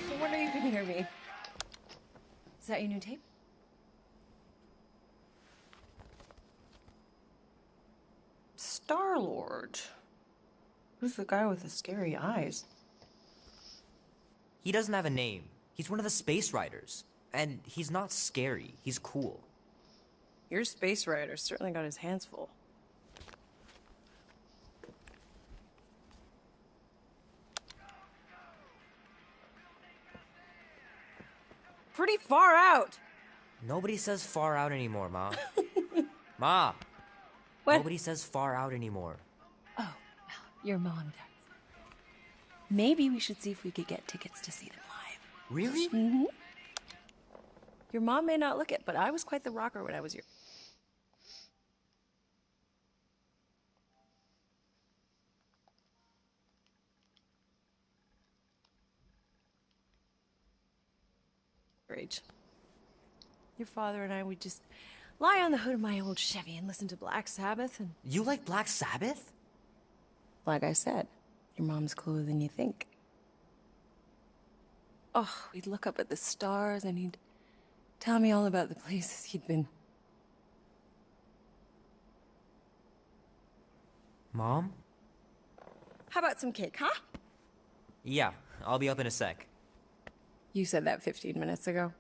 No wonder you can hear me. Is that your new tape? Star-Lord. Who's the guy with the scary eyes? He doesn't have a name. He's one of the space riders. And he's not scary. He's cool. Your space rider certainly got his hands full. Pretty far out. Nobody says far out anymore, Ma. Ma! What? Nobody says far out anymore. Oh, well, your mom does. Maybe we should see if we could get tickets to see them live. Really? Mm-hmm. Your mom may not look it, but I was quite the rocker when I was your... age. Your father and I would just lie on the hood of my old Chevy and listen to Black Sabbath and... You like Black Sabbath? Like I said, your mom's cooler than you think. Oh, we'd look up at the stars and he'd tell me all about the places he'd been. Mom? How about some cake, huh? Yeah, I'll be up in a sec. You said that 15 minutes ago.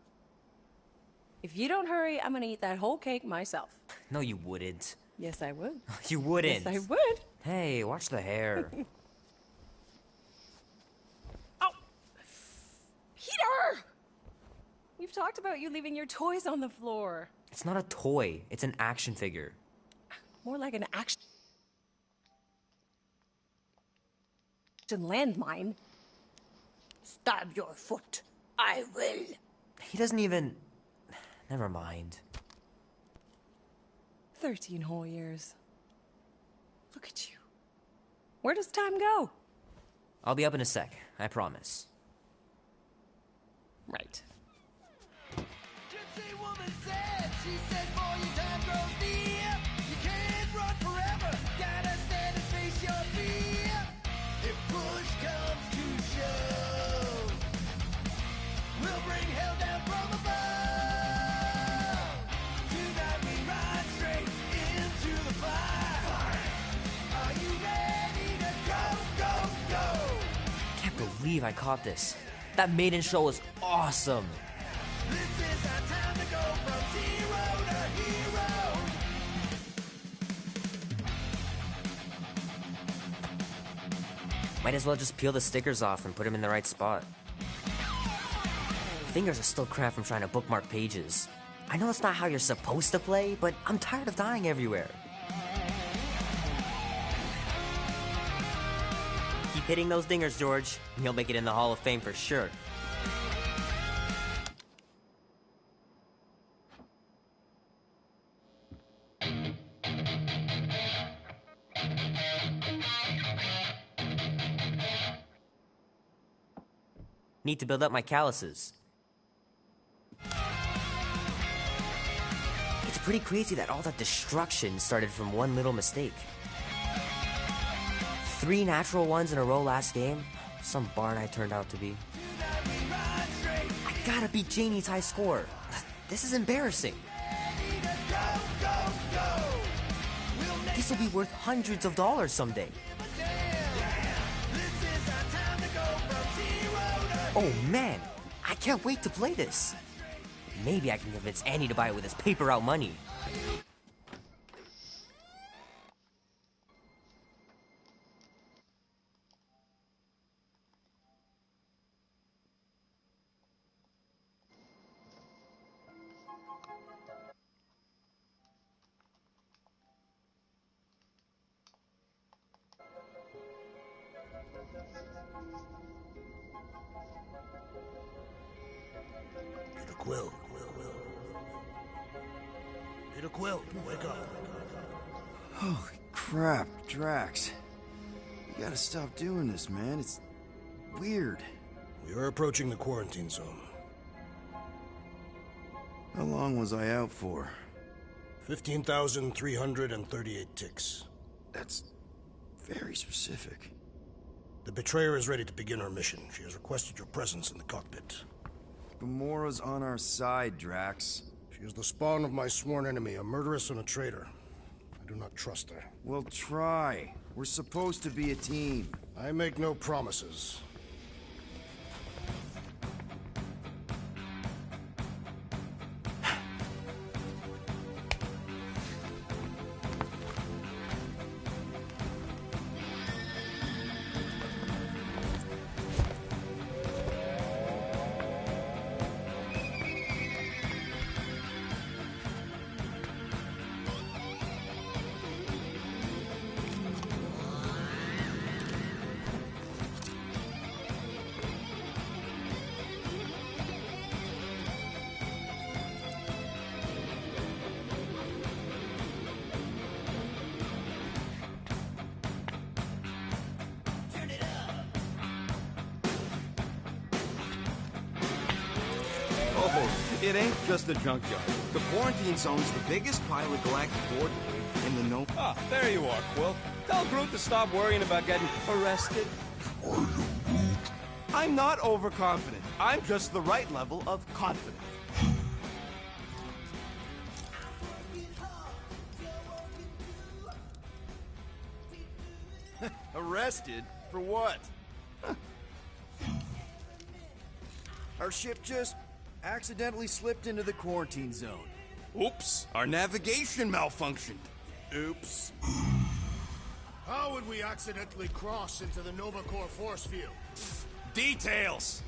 If you don't hurry, I'm gonna eat that whole cake myself. No, you wouldn't. Yes, I would. You wouldn't. Yes, I would. Hey, watch the hair. Oh! Peter! We've talked about you leaving your toys on the floor. It's not a toy. It's an action figure. More like an action landmine. Stab your foot. I will. He doesn't even... Never mind. 13 whole years. Look at you. Where does time go? I'll be up in a sec, I promise. Right. Gypsy woman said, she said, boy, your time grows near. You can't run forever, gotta stand and face your fear. If push comes to shove, we'll bring hell down from above. Tonight we ride straight into the fire. Are you ready to go, go, go? Can't believe I caught this. That maiden show was awesome. This is our time to go from zero to hero. Might as well just peel the stickers off and put them in the right spot. Fingers are still cramped from trying to bookmark pages. I know it's not how you're supposed to play, but I'm tired of dying everywhere. Keep hitting those dingers, George, and you'll make it in the Hall of Fame for sure. Need to build up my calluses. It's pretty crazy that all that destruction started from one little mistake. 3 natural ones in a row last game. Some barn I turned out to be. I gotta beat Janie's high score. This is embarrassing. This will be worth hundreds of dollars someday. Oh man, I can't wait to play this. Maybe I can convince Annie to buy it with his paper out money. Quill. Peter Quill, wake up. Holy crap, Drax. You gotta stop doing this, man. It's weird. We are approaching the quarantine zone. How long was I out for? 15,338 ticks. That's very specific. The betrayer is ready to begin her mission. She has requested your presence in the cockpit. Gamora's on our side, Drax. She is the spawn of my sworn enemy, a murderess and a traitor. I do not trust her. We'll try. We're supposed to be a team. I make no promises. Oh, it ain't just a junkyard. The quarantine zone's the biggest pile of galactic board in the no. Ah, there you are, Quill. Tell Groot to stop worrying about getting arrested. I'm not overconfident. I'm just the right level of confident. Arrested? For what? Our ship just accidentally slipped into the quarantine zone. Oops, our navigation malfunctioned. Oops. How would we accidentally cross into the Nova Corps force field? Details!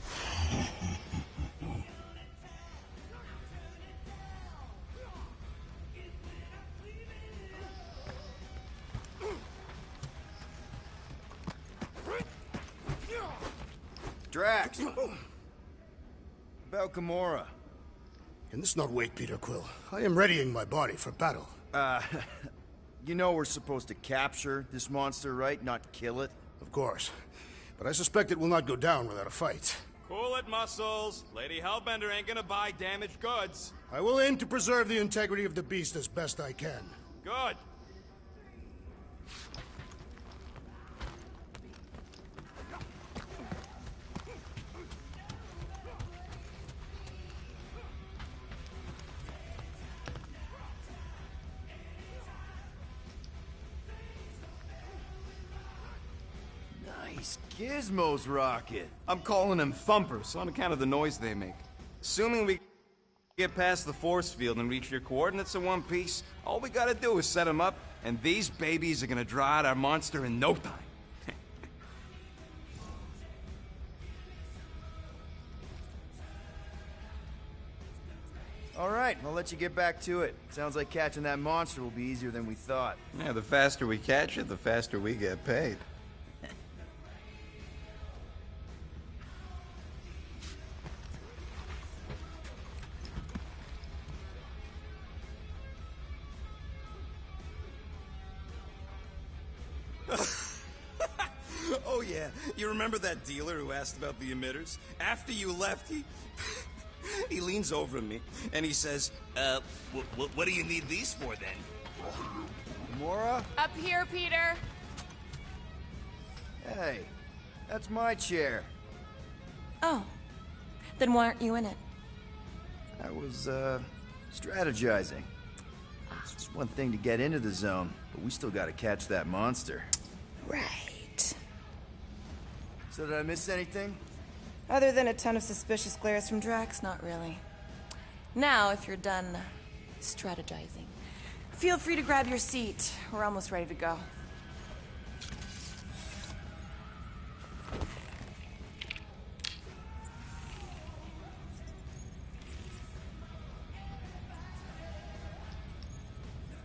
Drax! About Gamora. Can this not wait, Peter Quill? I am readying my body for battle. You know we're supposed to capture this monster, right? Not kill it? Of course. But I suspect it will not go down without a fight. Cool it, Muscles. Lady Hellbender ain't gonna buy damaged goods. I will aim to preserve the integrity of the beast as best I can. Good. Nice gizmos, Rocket. I'm calling them thumpers on account of the noise they make. Assuming we get past the force field and reach your coordinates in one piece, all we gotta do is set them up, and these babies are gonna draw out our monster in no time. All right, I'll let you get back to it. Sounds like catching that monster will be easier than we thought. Yeah, the faster we catch it, the faster we get paid. Oh yeah, you remember that dealer who asked about the emitters? After you left, he leans over to me and he says, what do you need these for then? Gamora? Up here, Peter. Hey, that's my chair. Oh. Then why aren't you in it? I was, strategizing. It's just one thing to get into the zone, but we still gotta catch that monster. Right. So did I miss anything? Other than a ton of suspicious glares from Drax, not really. Now, if you're done strategizing, feel free to grab your seat. We're almost ready to go.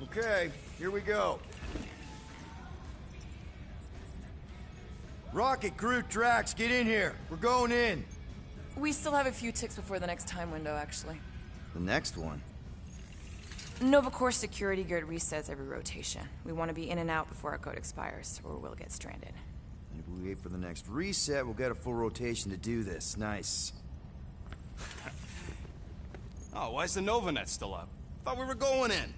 Okay, here we go. Rocket, Groot, Drax, get in here. We're going in. We still have a few ticks before the next time window, actually. The next one? Nova Corps security grid resets every rotation. We want to be in and out before our code expires, or we'll get stranded. And if we wait for the next reset, we'll get a full rotation to do this. Nice. Oh, why's the Nova net still up? Thought we were going in.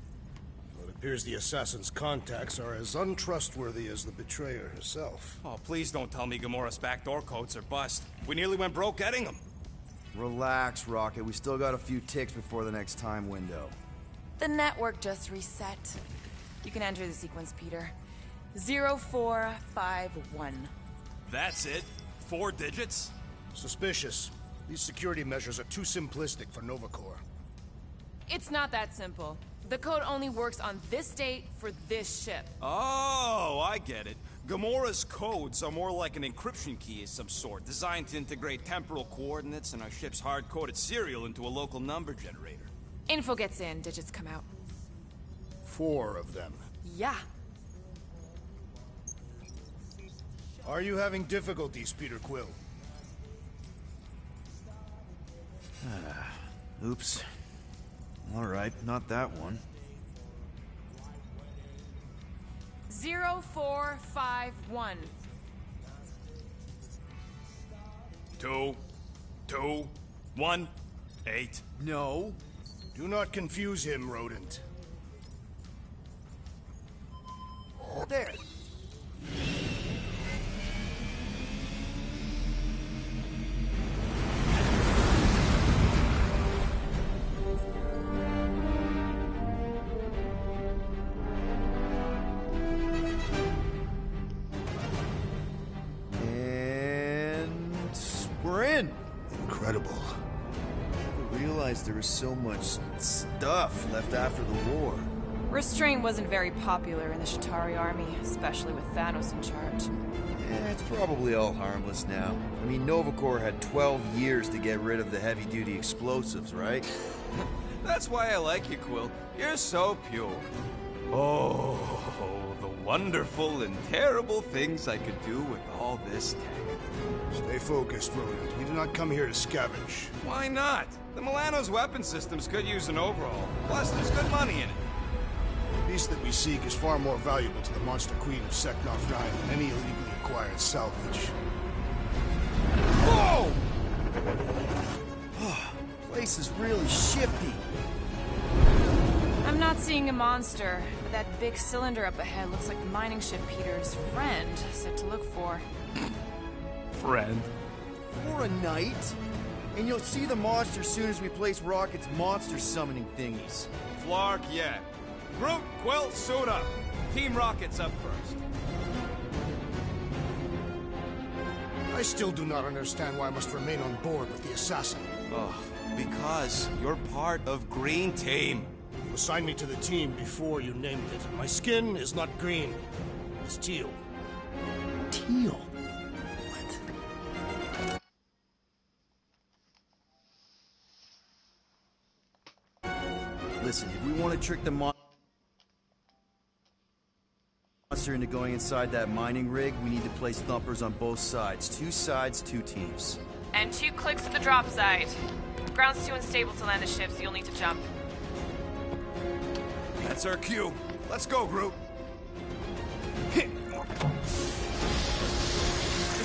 Appears the assassin's contacts are as untrustworthy as the betrayer herself. Oh, please don't tell me Gamora's backdoor codes are bust. We nearly went broke getting them. Relax, Rocket. We still got a few ticks before the next time window. The network just reset. You can enter the sequence, Peter. 0451. That's it? 4 digits? Suspicious. These security measures are too simplistic for Novacore. It's not that simple. The code only works on this date for this ship. Oh, I get it. Gamora's codes are more like an encryption key of some sort, designed to integrate temporal coordinates and our ship's hard-coded serial into a local number generator. Info gets in, digits come out. 4 of them. Yeah. Are you having difficulties, Peter Quill? Oops. Alright, not that one. 0451. 2, 2, 1, 8. No. Do not confuse him, rodent. There. Incredible. I realized there was so much stuff left after the war. Restraint wasn't very popular in the Shatari army, especially with Thanos in charge. It's probably all harmless now. I mean, Novacore had 12 years to get rid of the heavy-duty explosives, right? That's why I like you, Quill. You're so pure. Oh, the wonderful and terrible things I could do with all this tech. Stay focused, rodent. We do not come here to scavenge. Why not? The Milano's weapon systems could use an overhaul. Plus, there's good money in it. The beast that we seek is far more valuable to the Monster Queen of Seknov 9 than any illegally acquired salvage. Whoa! Place is really shifty. I'm not seeing a monster, but that big cylinder up ahead looks like the mining ship Peter's friend said to look for. Friend. For a night? And you'll see the monster soon as we place Rocket's monster summoning thingies. Flark, yeah. Groot, Quill, suit up. Team Rocket's up first. I still do not understand why I must remain on board with the assassin. Oh, because you're part of Green Team. You assigned me to the team before you named it. My skin is not green. It's teal. Teal? Listen, if we want to trick the monster into going inside that mining rig, we need to place thumpers on both sides. 2 sides, 2 teams. And 2 clicks to the drop side. Ground's too unstable to land the ship, so you'll need to jump. That's our cue. Let's go, Groot.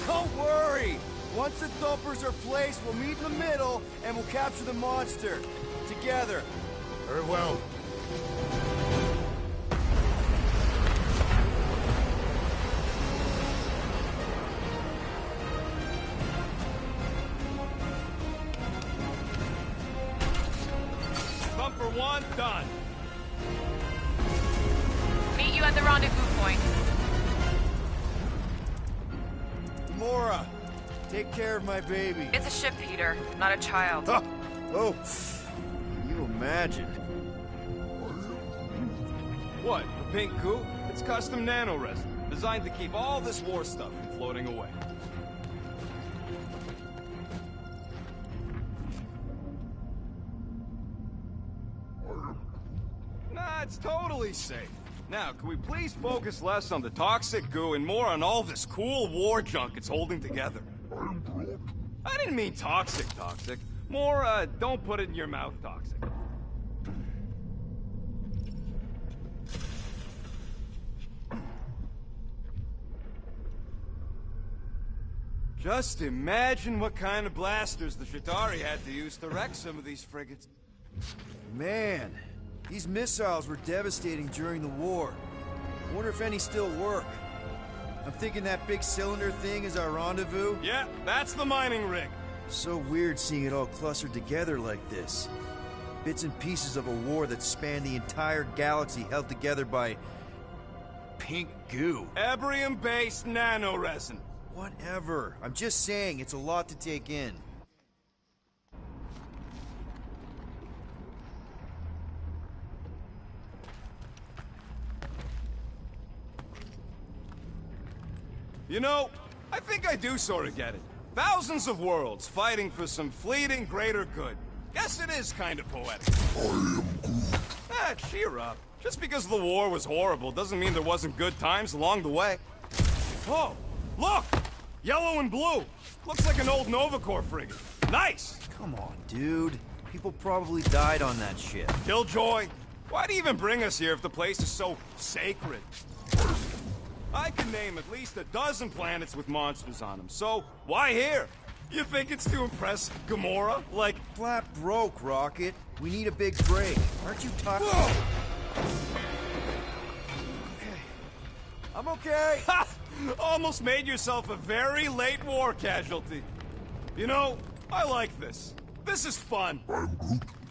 Don't worry! Once the thumpers are placed, we'll meet in the middle, and we'll capture the monster. Together. Very well. Thumper 1, done. Meet you at the rendezvous point. Gamora, take care of my baby. It's a ship, Peter, not a child. Oh, you imagine. What, a pink coupe? It's custom nano-resin, designed to keep all this war stuff from floating away. Nah, it's totally safe. Now, can we please focus less on the toxic goo and more on all this cool war junk it's holding together? I didn't mean toxic. More, don't put it in your mouth toxic. Just imagine what kind of blasters the Shatari had to use to wreck some of these frigates. Man, These missiles were devastating during the war. I wonder if any still work. I'm thinking that big cylinder thing is our rendezvous. Yeah, that's the mining rig. So weird seeing it all clustered together like this. Bits and pieces of a war that spanned the entire galaxy held together by... pink goo. Ebrium-based nanoresin. Whatever. I'm just saying, it's a lot to take in. You know, I think I do sort of get it. Thousands of worlds fighting for some fleeting greater good. Guess it is kind of poetic. Cheer up. Just because the war was horrible doesn't mean there wasn't good times along the way. Oh, look! Yellow and blue. Looks like an old Nova Corps frigate. Nice! Come on, dude. People probably died on that ship. Killjoy, why do you even bring us here if the place is so sacred? I can name at least a dozen planets with monsters on them, so why here? You think it's to impress Gamora? Like... Flat broke, Rocket. We need a big break. Aren't you tired? Okay. I'm okay. Ha! Almost made yourself a very late war casualty. You know, I like this. This is fun.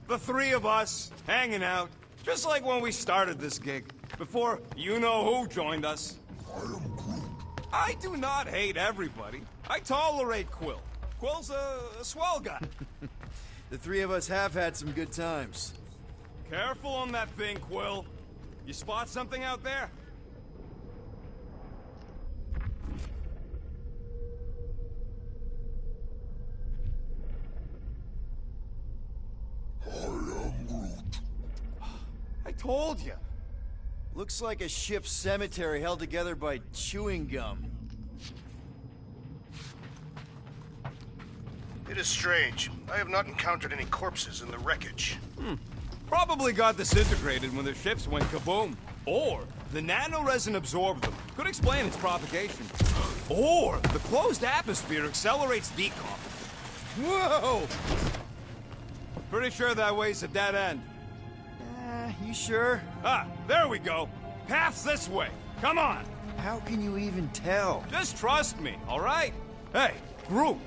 The three of us, hanging out, just like when we started this gig, before you-know-who joined us. I do not hate everybody. I tolerate Quill. Quill's a swell guy. The three of us have had some good times. Careful on that thing, Quill. You spot something out there? I told you. Looks like a ship's cemetery held together by chewing gum. It is strange. I have not encountered any corpses in the wreckage. Probably got disintegrated when the ships went kaboom. Or the nanoresin absorbed them. Could explain its propagation. Or the closed atmosphere accelerates decomp. Whoa! Pretty sure that way's a dead end. You sure? Ah, there we go. Path's this way. Come on. How can you even tell? Just trust me, all right? Hey, Groot,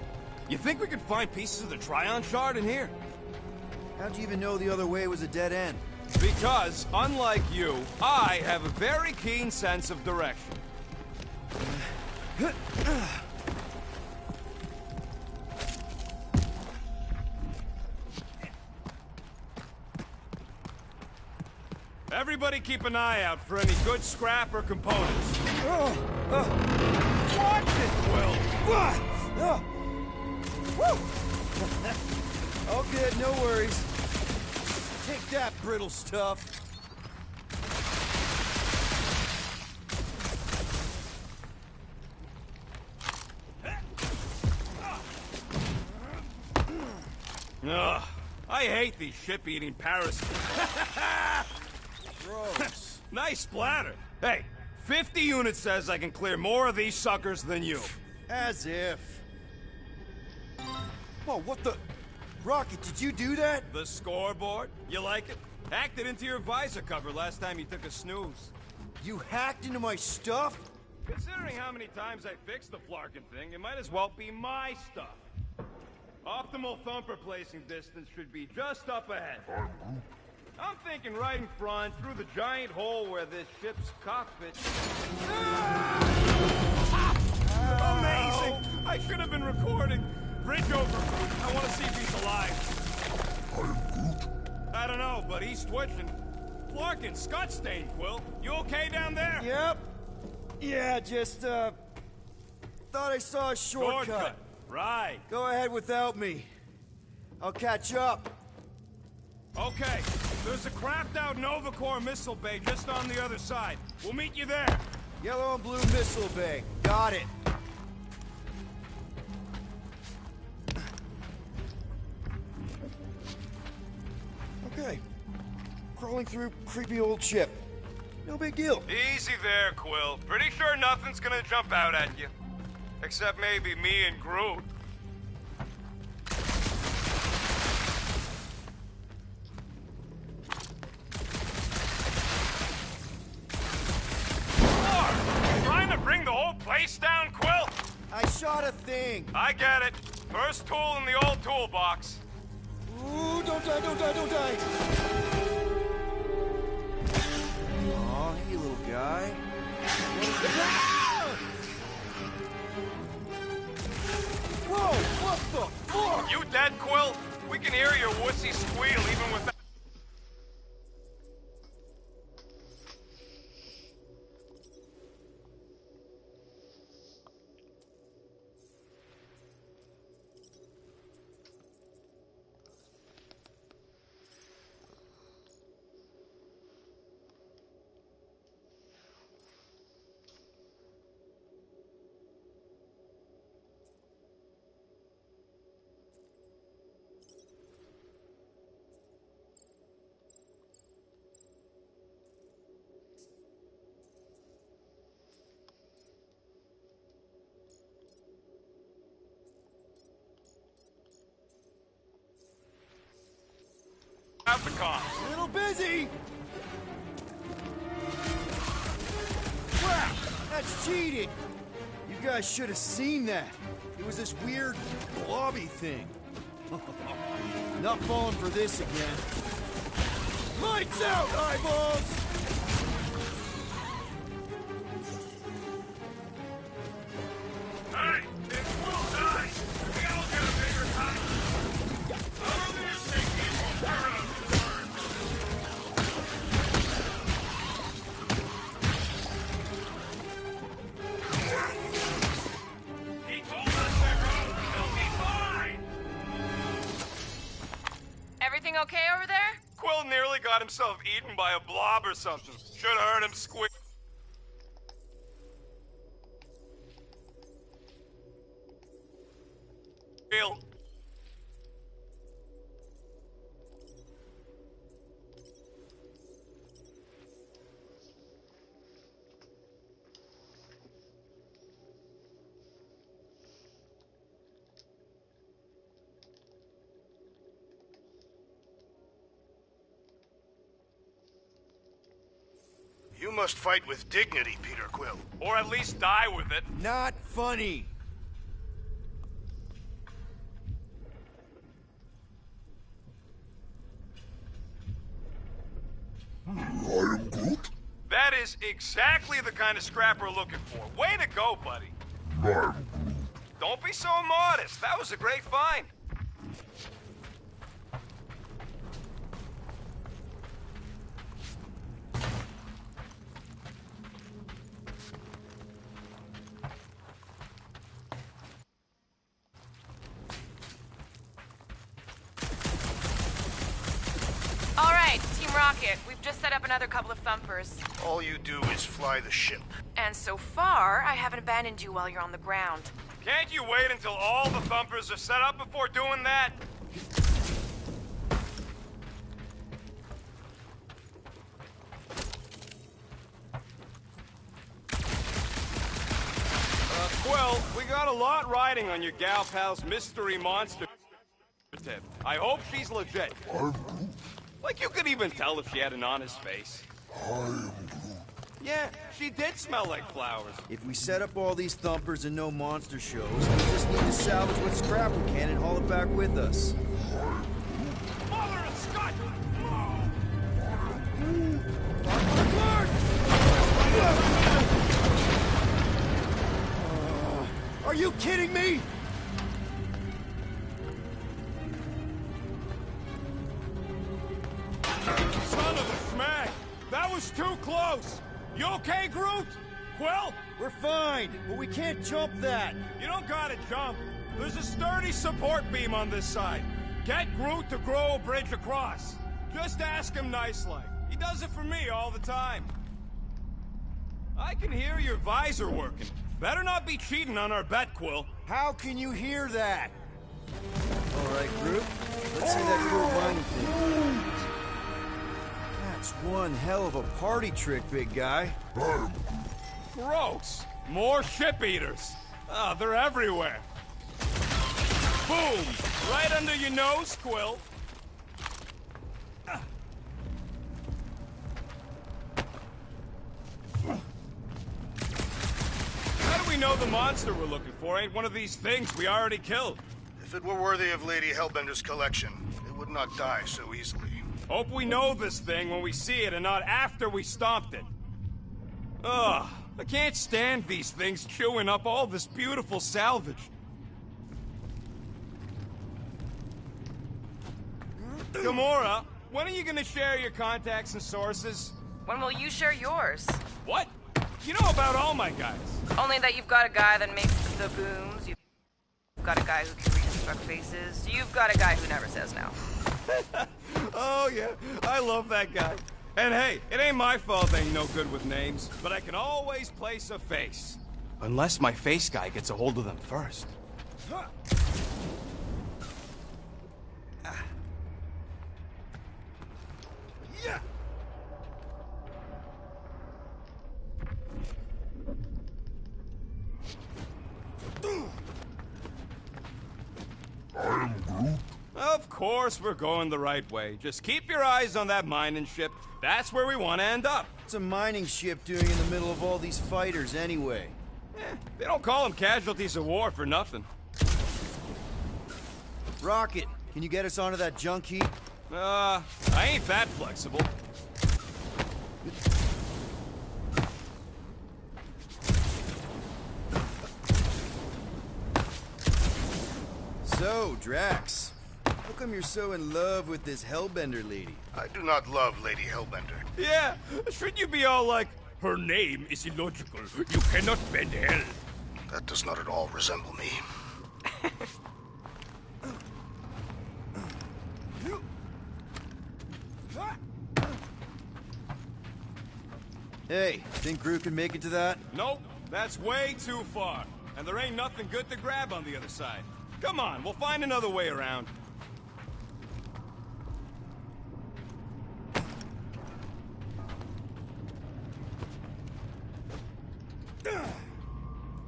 you think we could find pieces of the Tryon shard in here? How'd you even know the other way was a dead end? Because, unlike you, I have a very keen sense of direction. Everybody keep an eye out for any good scrap or components. Watch it, Will! All good, no worries. Take that, brittle stuff. Ugh, I hate these ship-eating parasites. Gross. Nice splatter. Hey, 50 units says I can clear more of these suckers than you. As if. Whoa, what the... Rocket, did you do that? The scoreboard? You like it? Hacked it into your visor cover last time you took a snooze. You hacked into my stuff? Considering how many times I fixed the Flarkin thing, it might as well be my stuff. Optimal thumper placing distance should be just up ahead. I'm thinking right in front, through the giant hole where this ship's cockpit... Amazing! I should have been recording. Bridge over. I want to see if he's alive. I don't know, but he's twitching. Flarkin, Scott stain, Quill. You okay down there? Yep. Yeah, just, thought I saw a shortcut. Right. Go ahead without me. I'll catch up. Okay. There's a crapped-out Nova Corps missile bay just on the other side. We'll meet you there. Yellow and blue missile bay. Got it. Okay. Crawling through creepy old ship. No big deal. Easy there, Quill. Pretty sure nothing's gonna jump out at you. Except maybe me and Groot. Face down, Quill! I shot a thing! I get it. First tool in the old toolbox. Ooh, don't die, don't die, don't die! Aw, hey, little guy. Whoa, what the fuck? You dead, Quill? We can hear your wussy squeal even without... out the comms. A little busy! Crap! That's cheating! You guys should have seen that. It was this weird, blobby thing. Not falling for this again. Lights out, eyeballs! Hey, if Quill dies, we all get a bigger cut. How do you think people turn up the turn? He told us that road will be fine. Everything okay over there? Quill nearly got himself eaten by a blob or something. Should have heard him squeak. You must fight with dignity, Peter Quill. Or at least die with it. Not funny! That is exactly the kind of scrap we're looking for. Way to go, buddy. Don't be so modest. That was a great find. All right, Team Rocket, we've just set up another couple of thumpers. All you do is fly the ship. And so far, I haven't abandoned you while you're on the ground. Can't you wait until all the thumpers are set up before doing that? Quill, we got a lot riding on your gal pal's mystery monster tip. I hope she's legit. Like you could even tell if she had an honest face. Yeah, she did smell like flowers. If we set up all these thumpers and no monster shows, we just need to salvage what scrap we can and haul it back with us. Mother of Scott! Are you kidding me? Son of a smack! That was too close! You okay, Groot? Quill? We're fine, but we can't jump that. You don't gotta jump. There's a sturdy support beam on this side. Get Groot to grow a bridge across. Just ask him nice-like. He does it for me all the time. I can hear your visor working. Better not be cheating on our bet, Quill. How can you hear that? All right, Groot. Let's see that cool mining thing. That's one hell of a party trick, big guy. Gross. More ship eaters. Oh, they're everywhere. Boom! Right under your nose, Quill. How do we know the monster we're looking for ain't one of these things we already killed? If it were worthy of Lady Hellbender's collection, it would not die so easily. Hope we know this thing when we see it and not after we stomped it. Ugh, I can't stand these things chewing up all this beautiful salvage. Gamora, when are you gonna share your contacts and sources? When will you share yours? What? You know about all my guys. Only that you've got a guy that makes the booms, you've got a guy who can reconstruct faces, you've got a guy who never says no. Oh yeah, I love that guy. And hey, it ain't my fault they ain't no good with names, but I can always place a face. Unless my face guy gets a hold of them first. Yeah. Of course we're going the right way. Just keep your eyes on that mining ship. That's where we want to end up. What's a mining ship doing in the middle of all these fighters anyway? They don't call them casualties of war for nothing. Rocket, can you get us onto that junk heap? I ain't that flexible. So, Drax, how come you're so in love with this Hellbender lady? I do not love Lady Hellbender. Yeah, shouldn't you be all like, her name is illogical, you cannot bend hell? That does not at all resemble me. Hey, think Groot can make it to that? Nope, that's way too far. And there ain't nothing good to grab on the other side. Come on, we'll find another way around.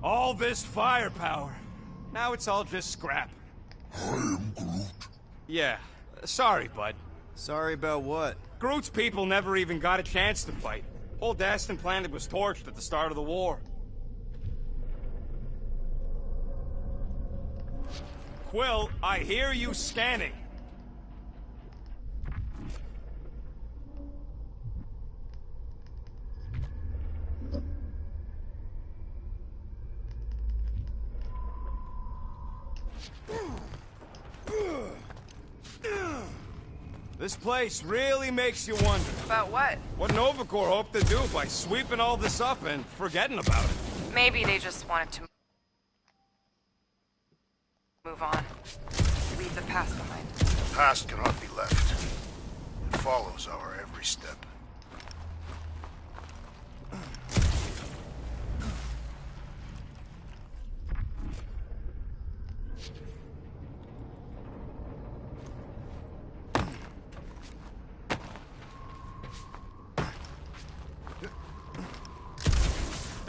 All this firepower. Now it's all just scrap. I am Groot. Yeah, sorry, bud. Sorry about what? Groot's people never even got a chance to fight. Whole Daston planet was torched at the start of the war. Quill, I hear you scanning. This place really makes you wonder. About what? What Nova Corps hoped to do by sweeping all this up and forgetting about it. Maybe they just wanted to move on. Leave the past behind. The past cannot be left. It follows our every step.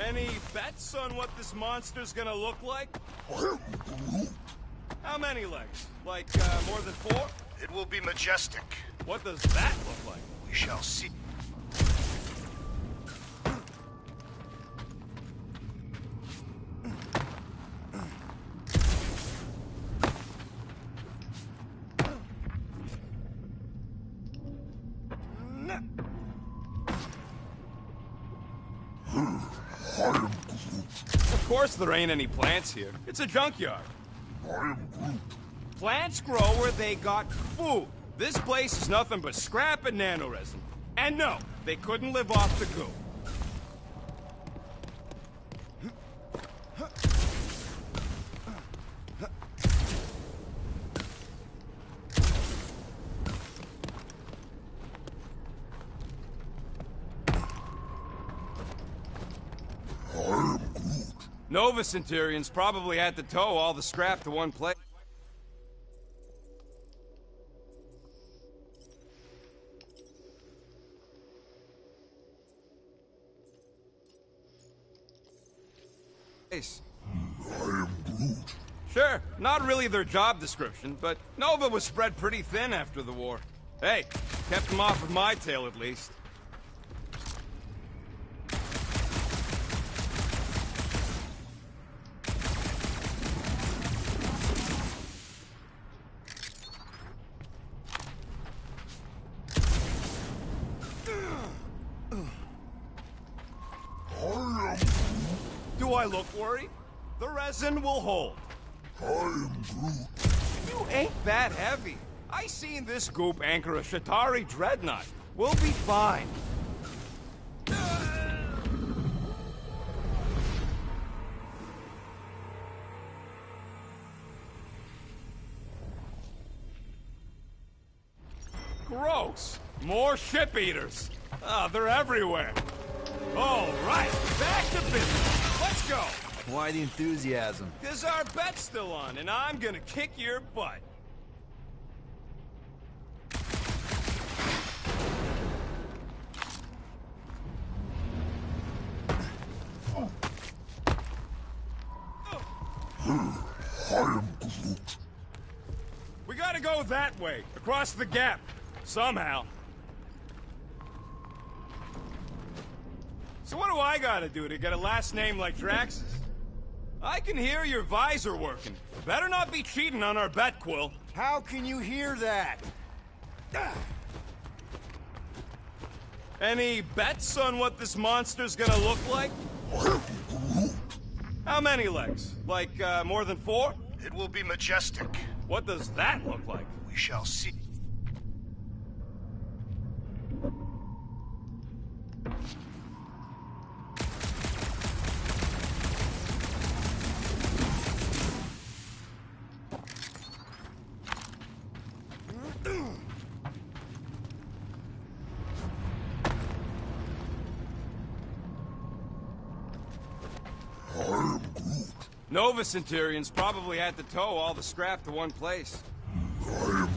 Any bets on what this monster's gonna look like? I am Groot. How many legs? Like, more than 4? It will be majestic. What does that look like? We shall see. Of course there ain't any plants here. It's a junkyard. I am Groot. Plants grow where they got food. This place is nothing but scrap and nanoresin. And no, they couldn't live off the goo. Nova Centurions probably had to tow all the scrap to one place. I am Groot. Sure, not really their job description, but Nova was spread pretty thin after the war. Hey, kept them off of my tail at least. do I look worried? The resin will hold. I am Groot. You ain't that heavy. I seen this goop anchor a Shatari dreadnought. We'll be fine. Gross. More ship eaters. Ah, they're everywhere. All right, back to business. Let's go. Why the enthusiasm? Cause our bet's still on, and I'm gonna kick your butt. I am Groot. We gotta go that way, across the gap. Somehow. So what do I gotta do to get a last name like Drax's? I can hear your visor working. Better not be cheating on our bet, Quill. How can you hear that? Any bets on what this monster's gonna look like? I am Groot. How many legs? Like, more than 4? It will be majestic. What does that look like? We shall see. Nova Centurions probably had to tow all the scrap to one place. I am Groot.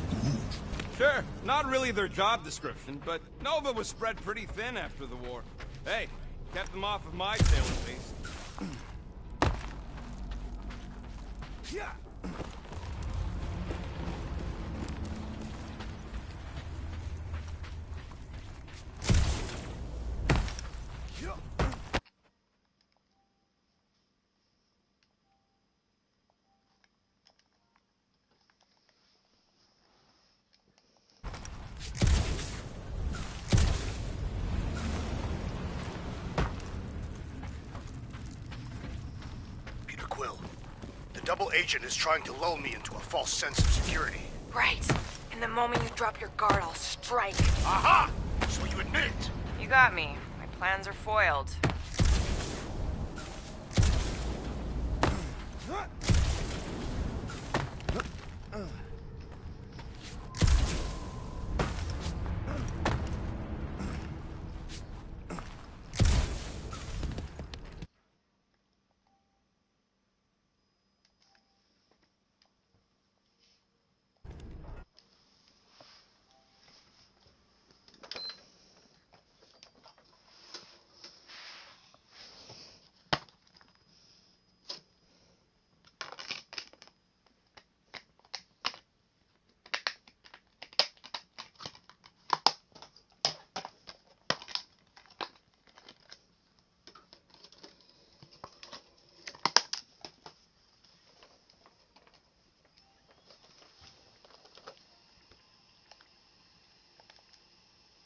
Sure, not really their job description, but Nova was spread pretty thin after the war. Hey, kept them off of my tail at least. Yeah. Quill. The double agent is trying to lull me into a false sense of security. Right. And the moment you drop your guard, I'll strike. Aha! So you admit it? You got me. My plans are foiled.